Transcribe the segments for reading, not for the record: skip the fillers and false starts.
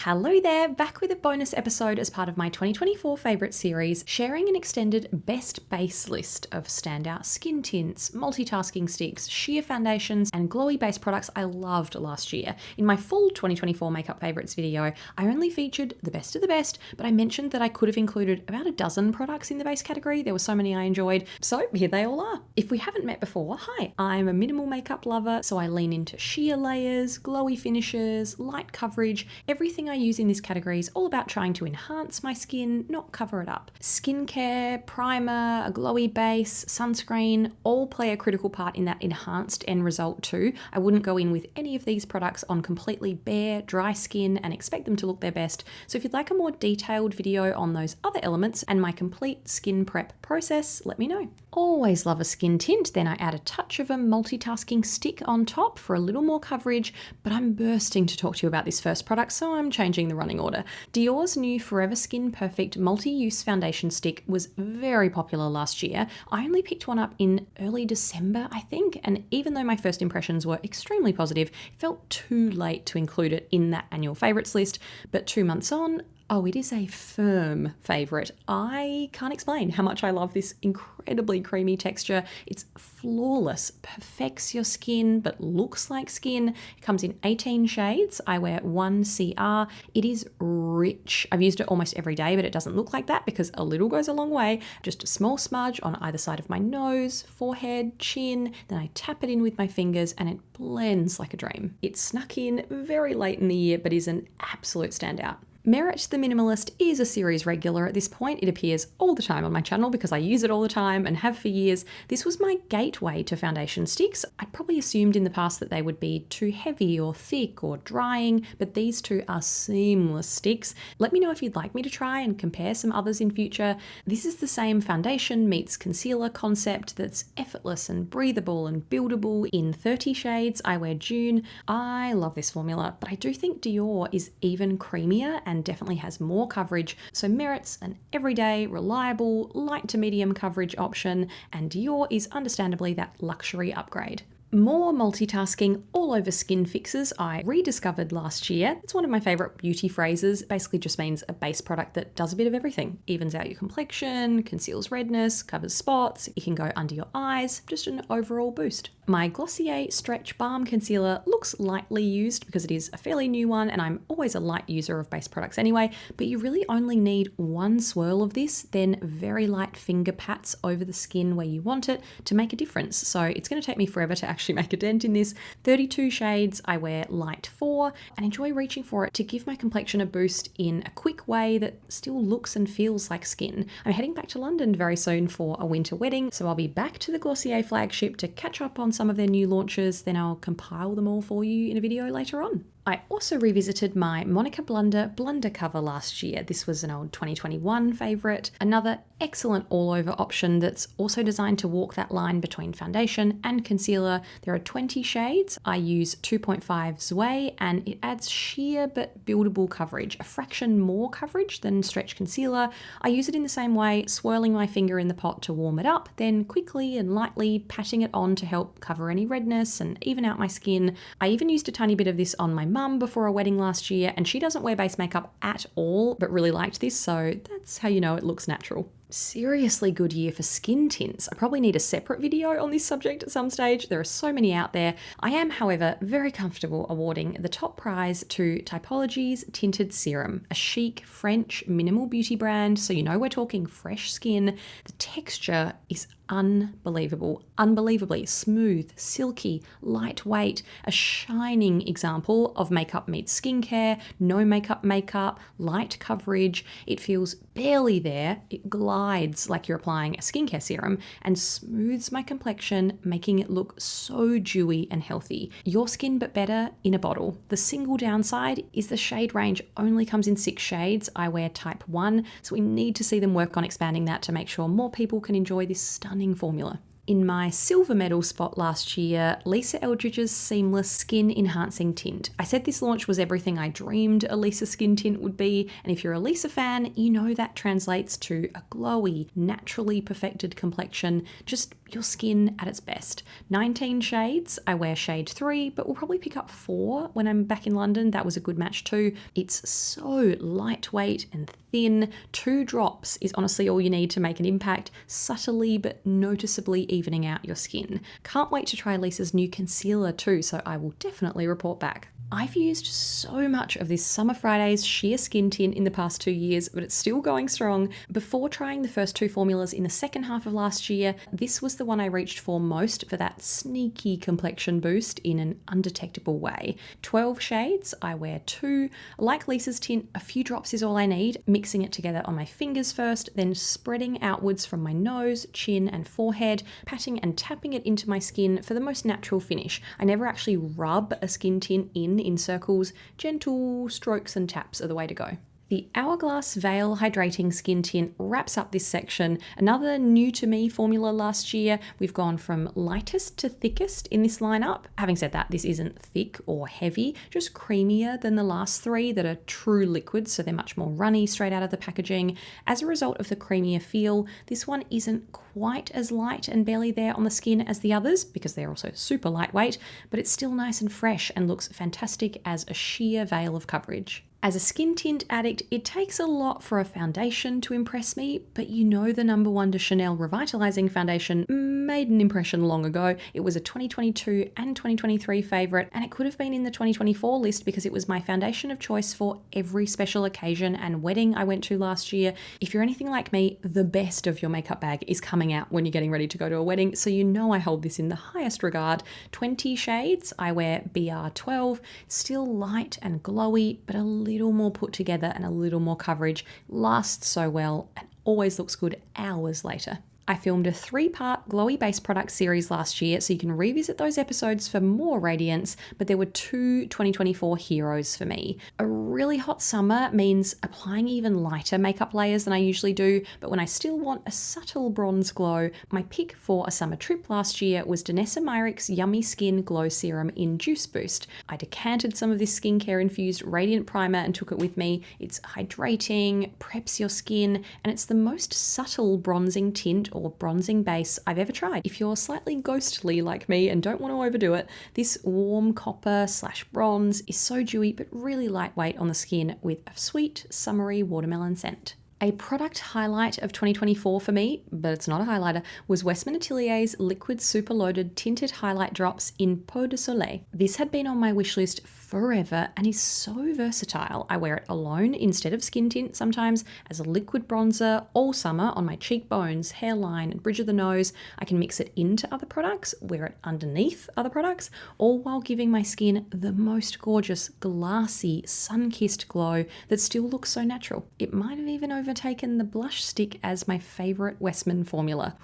Hello there, back with a bonus episode as part of my 2024 favourite series, sharing an extended best base list of standout skin tints, multitasking sticks, sheer foundations, and glowy base products I loved last year. In my full 2024 makeup favourites video, I only featured the best of the best, but I mentioned that I could have included about a dozen products in the base category. There were so many I enjoyed, so here they all are. If we haven't met before, hi, I'm a minimal makeup lover, so I lean into sheer layers, glowy finishes, light coverage. Everything I use in this category is all about trying to enhance my skin, not cover it up. Skincare, primer, a glowy base, sunscreen, all play a critical part in that enhanced end result too. I wouldn't go in with any of these products on completely bare, dry skin and expect them to look their best. So if you'd like a more detailed video on those other elements and my complete skin prep process, let me know. Always love a skin tint, then I add a touch of a multitasking stick on top for a little more coverage, but I'm bursting to talk to you about this first product, so I'm changing the running order. Dior's new Forever Skin Perfect multi-use foundation stick was very popular last year. I only picked one up in early December, I think, and even though my first impressions were extremely positive, it felt too late to include it in that annual favourites list, but 2 months on, oh, it is a firm favourite. I can't explain how much I love this incredibly creamy texture. It's flawless, perfects your skin, but looks like skin. It comes in 18 shades. I wear 1 CR. It is rich. I've used it almost every day, but it doesn't look like that because a little goes a long way. Just a small smudge on either side of my nose, forehead, chin. Then I tap it in with my fingers and it blends like a dream. It snuck in very late in the year, but is an absolute standout. Merit the Minimalist is a series regular at this point. It appears all the time on my channel because I use it all the time and have for years. This was my gateway to foundation sticks. I'd probably assumed in the past that they would be too heavy or thick or drying, but these two are seamless sticks. Let me know if you'd like me to try and compare some others in future. This is the same foundation meets concealer concept that's effortless and breathable and buildable in 30 shades. I wear June. I love this formula, but I do think Dior is even creamier and definitely has more coverage, so merits an everyday, reliable, light to medium coverage option, and Dior is understandably that luxury upgrade. More multitasking all over skin fixes I rediscovered last year. It's one of my favourite beauty phrases. It basically just means a base product that does a bit of everything. Evens out your complexion, conceals redness, covers spots, it can go under your eyes, just an overall boost. My Glossier Stretch Balm Concealer looks lightly used because it is a fairly new one and I'm always a light user of base products anyway, but you really only need one swirl of this, then very light finger pats over the skin where you want it to make a difference. So it's going to take me forever to actually make a dent in this. 32 shades, I wear light 4 and enjoy reaching for it to give my complexion a boost in a quick way that still looks and feels like skin. I'm heading back to London very soon for a winter wedding, so I'll be back to the Glossier flagship to catch up on some of their new launches, then I'll compile them all for you in a video later on. I also revisited my Monica Blunder cover last year. This was an old 2021 favourite. Another excellent all-over option that's also designed to walk that line between foundation and concealer. There are 20 shades. I use 2.5 Zwei and it adds sheer but buildable coverage, a fraction more coverage than stretch concealer. I use it in the same way, swirling my finger in the pot to warm it up, then quickly and lightly patting it on to help cover any redness and even out my skin. I even used a tiny bit of this on my mum before a wedding last year, and she doesn't wear base makeup at all, but really liked this, so that's how you know it looks natural. Seriously good year for skin tints. I probably need a separate video on this subject at some stage. There are so many out there. I am, however, very comfortable awarding the top prize to Typology's Tinted Serum, a chic French minimal beauty brand, so you know we're talking fresh skin. The texture is unbelievable, unbelievably smooth, silky, lightweight, a shining example of makeup meets skincare, no makeup, light coverage. It feels barely there. It glides like you're applying a skincare serum and smooths my complexion, making it look so dewy and healthy. Your skin but better in a bottle. The single downside is the shade range only comes in 6 shades. I wear type 1, so we need to see them work on expanding that to make sure more people can enjoy this stunning formula. In my silver medal spot last year, Lisa Eldridge's Seamless Skin Enhancing Tint. I said this launch was everything I dreamed a Lisa skin tint would be, and if you're a Lisa fan, you know that translates to a glowy, naturally perfected complexion, just your skin at its best. 19 shades. I wear shade 3, but will probably pick up 4 when I'm back in London. That was a good match too. It's so lightweight and thin. 2 drops is honestly all you need to make an impact, subtly but noticeably evening out your skin. Can't wait to try Lisa's new concealer too, so I will definitely report back. I've used so much of this Summer Fridays sheer skin tint in the past 2 years, but it's still going strong. Before trying the first 2 formulas in the second half of last year, this was the one I reached for most for that sneaky complexion boost in an undetectable way. 12 shades, I wear 2. Like Lisa's tint, a few drops is all I need, mixing it together on my fingers first, then spreading outwards from my nose, chin and forehead, patting and tapping it into my skin for the most natural finish. I never actually rub a skin tint in circles. Gentle strokes and taps are the way to go. The Hourglass Veil Hydrating Skin Tint wraps up this section. Another new to me formula last year. We've gone from lightest to thickest in this lineup. Having said that, this isn't thick or heavy, just creamier than the last 3 that are true liquids, so they're much more runny straight out of the packaging. As a result of the creamier feel, this one isn't quite as light and barely there on the skin as the others, because they're also super lightweight, but it's still nice and fresh and looks fantastic as a sheer veil of coverage. As a skin tint addict, it takes a lot for a foundation to impress me, but you know the number 1 de Chanel Revitalizing Foundation made an impression long ago. It was a 2022 and 2023 favourite, and it could have been in the 2024 list because it was my foundation of choice for every special occasion and wedding I went to last year. If you're anything like me, the best of your makeup bag is coming out when you're getting ready to go to a wedding, so you know I hold this in the highest regard. 20 shades, I wear BR12, still light and glowy, but a little more put together and a little more coverage, lasts so well and always looks good hours later. I filmed a 3-part glowy base product series last year, so you can revisit those episodes for more radiance, but there were 2 2024 heroes for me. A really hot summer means applying even lighter makeup layers than I usually do, but when I still want a subtle bronze glow, my pick for a summer trip last year was Danessa Myricks Yummy Skin Glow Serum in Juice Boost. I decanted some of this skincare-infused radiant primer and took it with me. It's hydrating, preps your skin, and it's the most subtle bronzing tint or bronzing base I've ever tried. If you're slightly ghostly like me and don't want to overdo it, this warm copper / bronze is so dewy but really lightweight on the skin with a sweet, summery watermelon scent. A product highlight of 2024 for me, but it's not a highlighter, was Westman Atelier's Liquid Super Loaded Tinted Highlight Drops in Peau de Soleil. This had been on my wishlist forever and is so versatile. I wear it alone instead of skin tint sometimes, as a liquid bronzer all summer on my cheekbones, hairline and bridge of the nose. I can mix it into other products, wear it underneath other products, all while giving my skin the most gorgeous, glassy, sun-kissed glow that still looks so natural. It might have even overtaken the blush stick as my favourite Westman formula.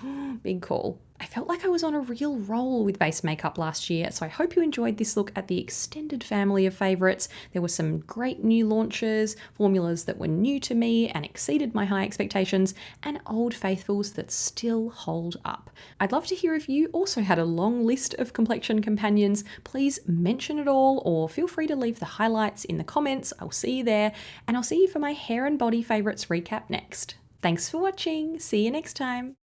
Big call. I felt like I was on a real roll with base makeup last year, so I hope you enjoyed this look at the extended family of favourites. There were some great new launches, formulas that were new to me and exceeded my high expectations, and old faithfuls that still hold up. I'd love to hear if you also had a long list of complexion companions. Please mention it all, or feel free to leave the highlights in the comments. I'll see you there, and I'll see you for my hair and body favourites recap next. Thanks for watching. See you next time.